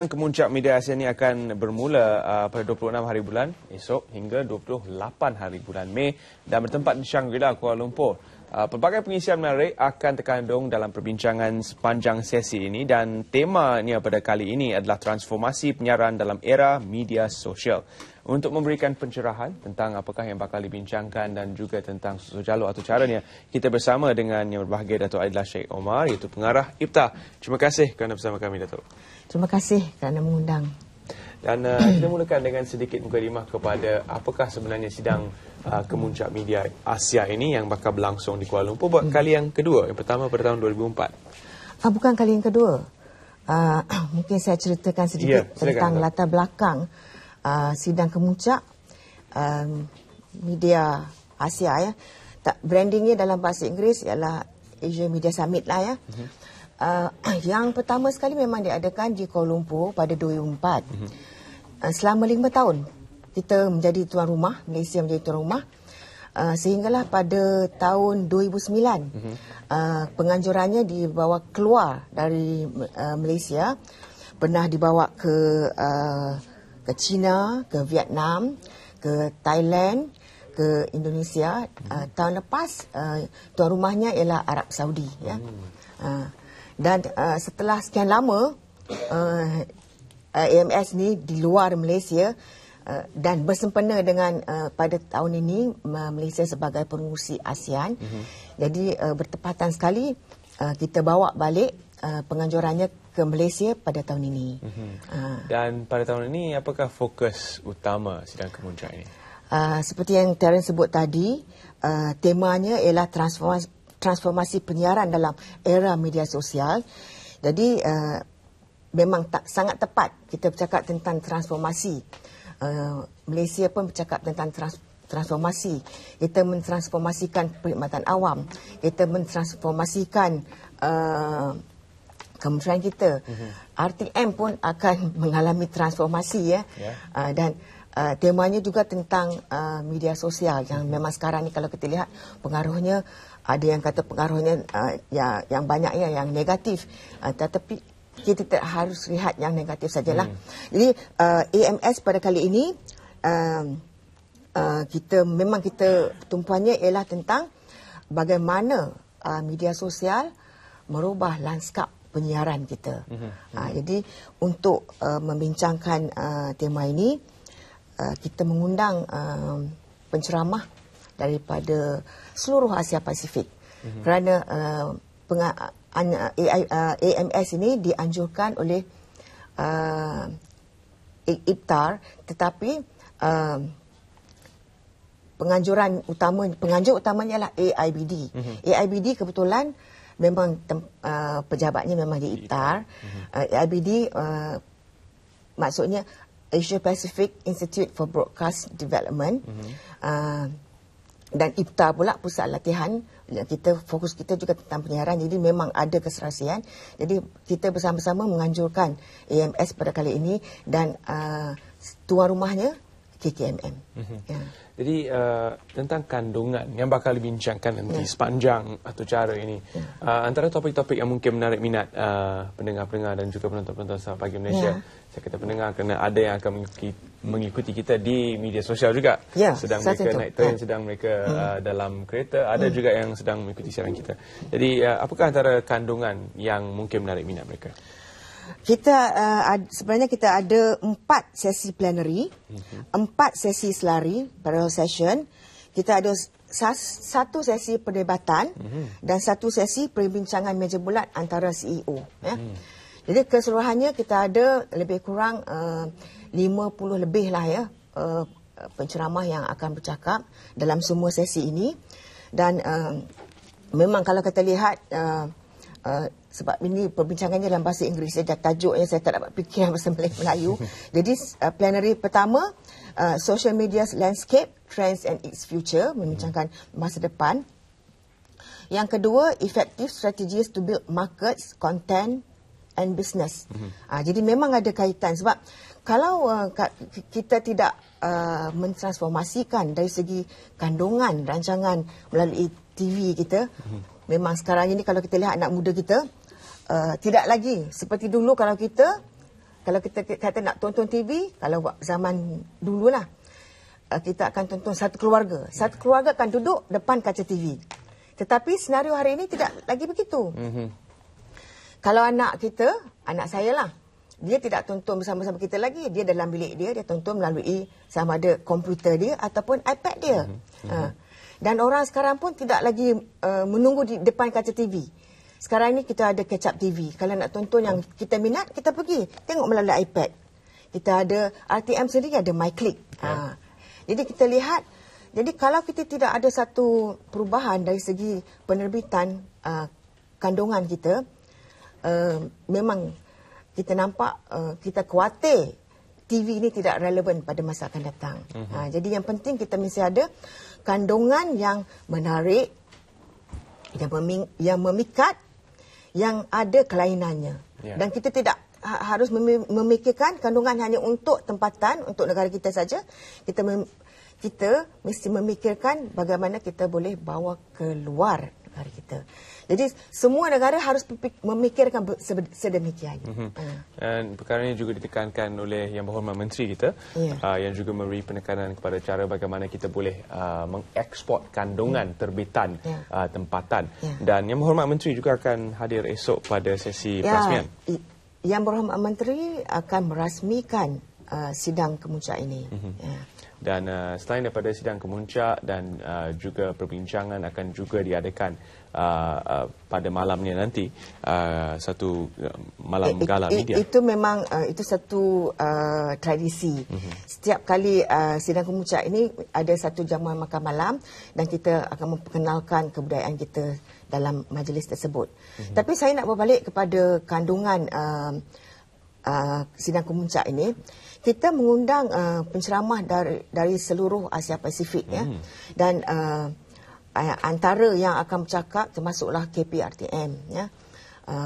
Kemuncak Media Asia ini akan bermula pada 26 hari bulan esok hingga 28 hari bulan Mei dan bertempat di Shangri-La, Kuala Lumpur. Pelbagai pengisian menarik akan terkandung dalam perbincangan sepanjang sesi ini dan temanya pada kali ini adalah transformasi penyiaran dalam era media sosial. Untuk memberikan pencerahan tentang apakah yang bakal dibincangkan dan juga tentang susun jalur atau caranya, kita bersama dengan yang berbahagia Datuk Adila Sheikh Omar, iaitu pengarah IPTA. Terima kasih kerana bersama kami, Datuk. Terima kasih kerana mengundang. Dan kita mulakan dengan sedikit mukadimah kepada apakah sebenarnya sidang Kemuncak Media Asia ini yang bakal berlangsung di Kuala Lumpur buat kali yang kedua. Yang pertama pada tahun 2004. Bukan kali yang kedua. Mungkin saya ceritakan sedikit tentang latar belakang sidang Kemuncak Media Asia. Ya. Brandingnya dalam bahasa Inggeris ialah Asia Media Summit lah ya. Yang pertama sekali memang diadakan di Kuala Lumpur pada 2004. Selama 5 tahun kita menjadi tuan rumah, Malaysia menjadi tuan rumah, sehinggalah pada tahun 2009 penganjurannya dibawa keluar dari Malaysia, pernah dibawa ke China, ke Vietnam, ke Thailand, ke Indonesia. Tahun lepas tuan rumahnya ialah Arab Saudi ya. Dan setelah sekian lama AMS ni di luar Malaysia dan bersempena dengan pada tahun ini Malaysia sebagai pengurusi ASEAN. Jadi bertepatan sekali kita bawa balik penganjurannya ke Malaysia pada tahun ini. Dan pada tahun ini apakah fokus utama sidang Kemuncak ini? Seperti yang Terence sebut tadi, temanya ialah transformasi penyiaran dalam era media sosial. Jadi memang sangat tepat kita bercakap tentang transformasi. Malaysia pun bercakap tentang transformasi. Kita mentransformasikan perkhidmatan awam. Kita mentransformasikan kementerian kita. RTM pun akan mengalami transformasi ya. Dan temanya juga tentang media sosial yang memang sekarang ni kalau kita lihat pengaruhnya, ada yang kata pengaruhnya yang banyak ya, yang negatif. Tetapi kita tak harus lihat yang negatif sajalah. Jadi AMS pada kali ini kita tumpuannya ialah tentang bagaimana media sosial merubah lanskap penyiaran kita. Jadi untuk membincangkan tema ini, kita mengundang penceramah daripada seluruh Asia Pasifik. Kerana AMS ini dianjurkan oleh IPTA, tetapi penganjur utamanya ialah AIBD. AIBD kebetulan memang pejabatnya memang di IPTA. AIBD maksudnya Asia Pacific Institute for Broadcast Development. Dan IPTA pula pusat latihan. Fokus kita juga tentang penyiaran, jadi memang ada keserasian. Jadi kita bersama-sama menganjurkan AMS pada kali ini dan tuan rumahnya KKMM. Jadi tentang kandungan yang bakal dibincangkan nanti sepanjang atau cara ini, antara topik-topik yang mungkin menarik minat pendengar-pendengar dan juga penonton-penonton Selamat Pagi Malaysia. Saya kata pendengar kerana ada yang akan mengikuti kita di media sosial juga. Sedang mereka naik tren, sedang mereka dalam kereta, ada juga yang sedang mengikuti siaran kita. Jadi apakah antara kandungan yang mungkin menarik minat mereka? Sebenarnya kita ada 4 sesi plenary, 4 sesi selari, parallel session. Kita ada 1 sesi perdebatan dan 1 sesi perbincangan meja bulat antara CEO. Ya. Jadi keseluruhannya kita ada lebih kurang 50 lebih lah ya penceramah yang akan bercakap dalam semua sesi ini. Dan memang kalau kita lihat sebab ini perbincangannya dalam bahasa Inggeris, tajuknya saya tak dapat fikir bahasa Melayu. Jadi plenary pertama, Social Media Landscape, Trends and Its Future, membincangkan masa depan. Yang kedua, Effective Strategies to Build Markets, Content and Business. Jadi memang ada kaitan, sebab kalau kita tidak mentransformasikan dari segi kandungan rancangan melalui TV kita, memang sekarang ini kalau kita lihat anak muda kita, tidak lagi seperti dulu kalau kita Kalau kita kata nak tonton TV, kalau zaman dululah, kita akan tonton satu keluarga. Satu keluarga akan duduk depan kaca TV. Tetapi senario hari ini tidak lagi begitu. Kalau anak kita, anak saya lah, dia tidak tonton bersama-sama kita lagi. Dia dalam bilik dia tonton melalui sama ada komputer dia ataupun iPad dia. Dan orang sekarang pun tidak lagi menunggu di depan kaca TV. Sekarang ni kita ada catch up TV. Kalau nak tonton yang kita minat, kita pergi tengok melalui iPad. Kita ada RTM sendiri, ada MyClick. Jadi kita lihat, jadi kalau kita tidak ada satu perubahan dari segi penerbitan kandungan kita, memang kita nampak, kita khawatir TV ini tidak relevan pada masa akan datang. Jadi yang penting kita mesti ada kandungan yang menarik, yang memikat, yang ada kelainannya. Dan kita tidak harus memikirkan kandungan hanya untuk tempatan, untuk negara kita saja. Kita mesti memikirkan bagaimana kita boleh bawa keluar negara kita. Jadi semua negara harus memikirkan sedemikian. Dan perkara ini juga ditekankan oleh Yang Berhormat Menteri kita, yang juga memberi penekanan kepada cara bagaimana kita boleh mengeksport kandungan terbitan tempatan. Dan Yang Berhormat Menteri juga akan hadir esok pada sesi perasmian. Yang Berhormat Menteri akan merasmikan sidang kemuncak ini. Dan selain daripada sidang kemuncak dan juga perbincangan akan juga diadakan pada malamnya nanti, satu malam gala media. Itu memang itu satu tradisi. Setiap kali sidang kemuncak ini ada satu jamuan makan malam dan kita akan memperkenalkan kebudayaan kita dalam majlis tersebut. Tapi saya nak berbalik kepada kandungan sidang kemuncak ini. Kita mengundang penceramah dari seluruh Asia Pasifik, dan antara yang akan bercakap termasuklah KPRTM,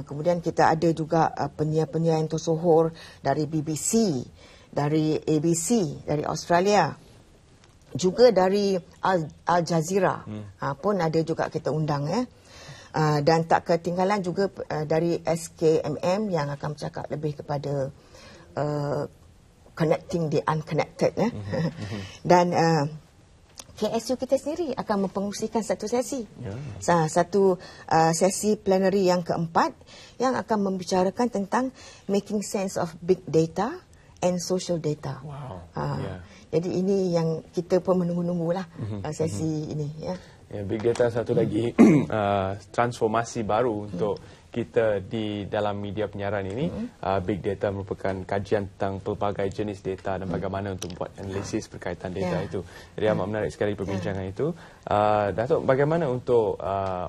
kemudian kita ada juga penyiar-penyiar yang tersohor dari BBC, dari ABC, dari Australia, juga dari Al Jazeera pun ada juga kita undang, dan tak ketinggalan juga dari SKMM yang akan bercakap lebih kepada connecting the unconnected. Dan KSU kita sendiri akan mempengusikan satu sesi. Satu sesi plenary yang keempat yang akan membicarakan tentang making sense of big data and social data. Jadi ini yang kita pun menunggu-nunggulah sesi ini. Big data satu lagi transformasi baru untuk kita di dalam media penyiaran ini. Big data merupakan kajian tentang pelbagai jenis data dan bagaimana untuk buat analisis berkaitan data itu. Jadi amat menarik sekali perbincangan itu. Datuk, bagaimana untuk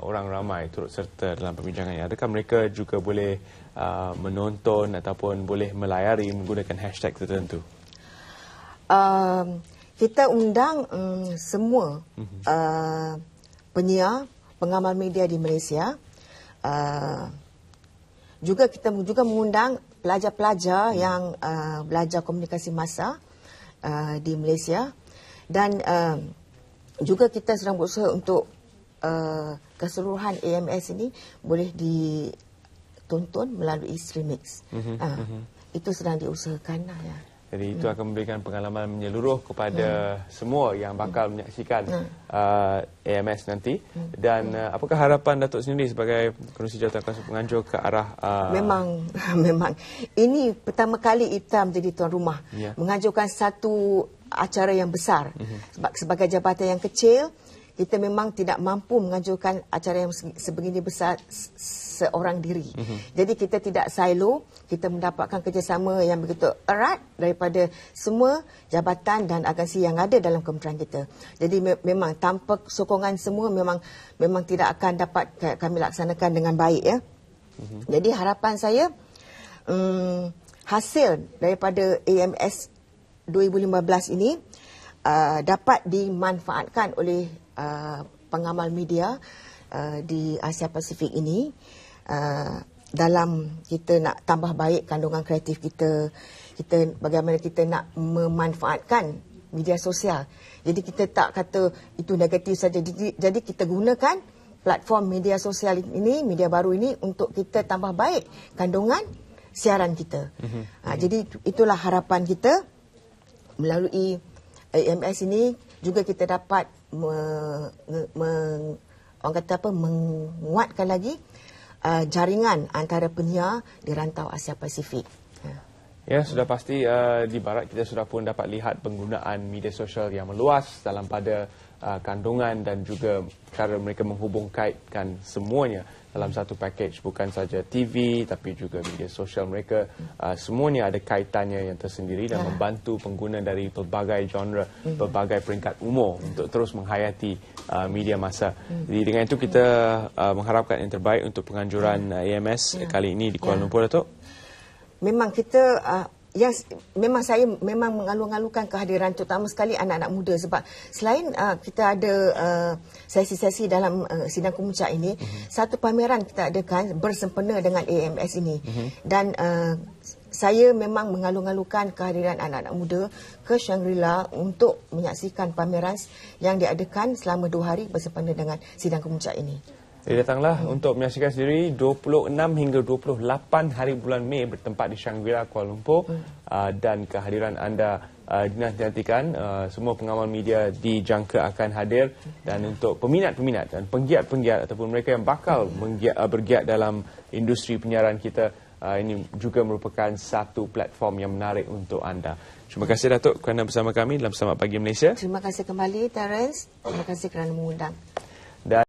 orang ramai turut serta dalam perbincangan ini? Adakah mereka juga boleh menonton ataupun boleh melayari menggunakan hashtag tertentu? Kita undang semua penyiar, pengamal media di Malaysia. Juga kita juga mengundang pelajar-pelajar yang belajar komunikasi massa di Malaysia, dan juga kita sedang berusaha untuk keseluruhan AMS ini boleh ditonton melalui Streamix. Itu sedang diusahakan lah. Jadi itu akan memberikan pengalaman menyeluruh kepada semua yang bakal menyaksikan AMS nanti. Dan apakah harapan Datuk sendiri sebagai Pengerusi Jawatankuasa Penganjur ke arah... Memang ini pertama kali IPTA menjadi tuan rumah. Menganjurkan satu acara yang besar. Sebab sebagai jabatan yang kecil, kita memang tidak mampu menganjurkan acara yang sebegini besar seorang diri. Jadi kita tidak silo, kita mendapatkan kerjasama yang begitu erat daripada semua jabatan dan agensi yang ada dalam kementerian kita. Jadi memang tanpa sokongan semua memang tidak akan dapat kami laksanakan dengan baik. Jadi harapan saya hasil daripada AMS 2015 ini dapat dimanfaatkan oleh pengamal media di Asia Pasifik ini, dalam kita nak tambah baik kandungan kreatif kita, bagaimana kita nak memanfaatkan media sosial. Jadi kita tak kata itu negatif saja. Jadi kita gunakan platform media sosial ini, media baru ini untuk kita tambah baik kandungan siaran kita. Jadi itulah harapan kita melalui AMS ini juga kita dapat orang kata apa, menguatkan lagi jaringan antara penyiar di rantau Asia Pasifik. Ya, sudah pasti di Barat kita sudah pun dapat lihat penggunaan media sosial yang meluas dalam pada kandungan dan juga cara mereka menghubungkaitkan semuanya dalam satu package, bukan saja TV tapi juga media sosial mereka. Semuanya ada kaitannya yang tersendiri dan membantu pengguna dari pelbagai genre, pelbagai peringkat umur untuk terus menghayati media masa. Jadi dengan itu kita mengharapkan yang terbaik untuk penganjuran AMS kali ini di Kuala Lumpur, Datuk. Memang kita memang saya memang mengalu-alukan kehadiran terutama sekali anak-anak muda, sebab selain kita ada sesi-sesi dalam sidang kemuncak ini, satu pameran kita adakan bersempena dengan AMS ini. Dan saya memang mengalu-alukan kehadiran anak-anak muda ke Shangri-La untuk menyaksikan pameran yang diadakan selama 2 hari bersempena dengan sidang kemuncak ini. Jadi datanglah untuk menyaksikan sendiri 26 hingga 28 hari bulan Mei bertempat di Shangri-La, Kuala Lumpur. Dan kehadiran anda dinantikan. Semua pengamal media dijangka akan hadir. Dan untuk peminat-peminat dan penggiat-penggiat ataupun mereka yang bakal bergiat dalam industri penyiaran kita, ini juga merupakan satu platform yang menarik untuk anda. Terima kasih, Datuk, kerana bersama kami dalam Selamat Pagi Malaysia. Terima kasih kembali, Terence. Terima kasih kerana mengundang.